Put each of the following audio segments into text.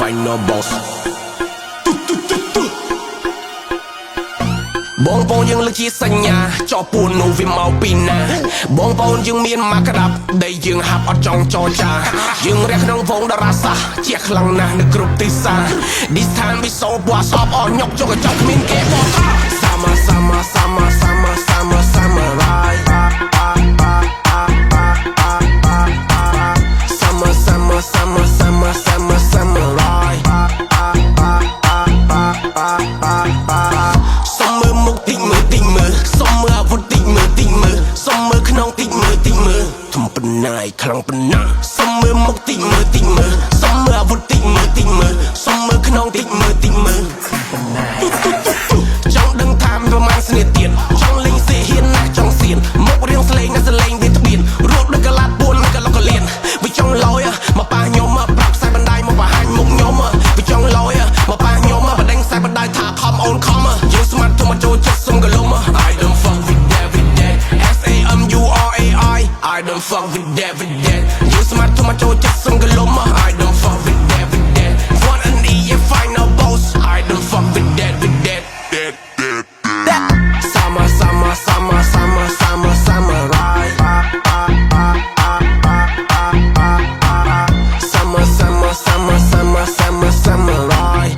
final boss បងប្អូនយើងលើកជាសញ្ញាចោពួននោះវាមកពីណាបងប្អូនយើងមានមកក្តាប់ដែលយើងហាប់អត់ចង់ចរចាយើងរះក្នុងវងតារាសាជាខ្លាំងណាស់នៅគ្រប់ទីសា This time we so បួសអស់ញុកចុកកញ្ចក់គ្មានគេបោះសាមាសាមាសាមាសាមាសាមាសាមារ៉ាយសាមាសាមាសាមាសាមាសាមាសាមារ៉ាយសុំមើលមុខតិចមើលតិចមើលសុំមើលអាវុធតិចមើលតិចមើលសុំមើលក្នុងតិចមើលតិចមើលធំប៉ុណ្ណាយខ្លាំងប៉ុណ្ណាសុំមើលមុខតិចមើលតិចមើលសុំមើលអាវុធតិចមើលតិចមើលសុំមើលក្នុងតិចមើលតិចមើលចង់ដឹងថាមានប្រមាណស្នេហ៍ទៀតចង់លេងសេហ៊ានណាស់ចង់សៀនមុខរៀងស្លេងណាស់សលេងវាត្បៀនរួចដូចកលាត់ពួនកលកលៀនវាចង់លយមកប៉ះខ្ញុំប្រាប់ខ្សែបណ្ដាយមកបង្ហាញមុខខ្ញុំវាចង់លយមកប៉ះខ្ញុំបដិញខ្សែបណ្ដាយថាខំអូនខំយើងស្មាត់ទៅមកចូលចិត្តសុំកលុំ I don't fuck with that with that SAMURAI I don't fuck with that with that យើងស្មាត់ទៅមកចូលចិត្តសុំកលុំ I don't fuck with that with that One and E and final boss I don't fuck with that with that Sama sama sama sama sama samurai Sama sama sama sama sama samurai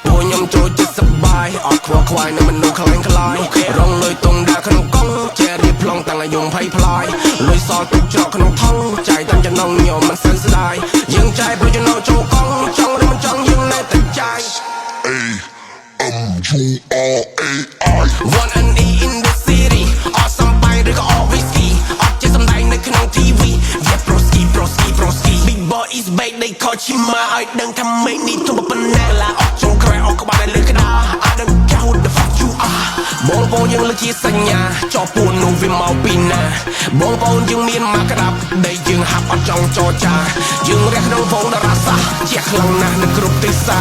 ពួកខ្ញុំចូលចិត្តសប្បាយអត់ខ្វល់ខ្វាយនៅមនុស្សខ្លាំងខ្លាយរងលុយទុំដើរក្នុងកង់ជារៀបប្លង់តាំងអាយុ20ផ្លាយលុយសល់ទុកច្រកក្នុងថងចាយតាមចំណងខ្ញុំមិនសិនស្ដាយយើងចាយព្រោះចំណោចូលកង់ចង់ឬមិនចង់យើងនៅតែចាយ AMURAI One and E in the city អត់សំបាយឬក៏អត់ whisky អត់ចេះសម្ដែងនៅក្នុង TV វា broski broski broski Big boy is back they call Chima ឲ្យដឹងថាមេឃនេះធំប៉ុណ្ណាឡាអត់ចុងក្រែអត់ក្បាលលើក្តារ I don't care who the fuck you are បងប្អូនយើងលើកជាសញ្ញាចោពួននោះវាមកពីណាបងប្អូនយើងមានមកក្តាប់ដែលយើងហាប់អត់ចង់ចរចាយើងរះក្នុងវងតារាសាជាខ្លាំងណាស់នៅគ្រប់ទីសា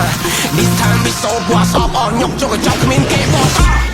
This time we so បួសអស់ញុកចុកកញ្ចក់គ្មានគេបោះ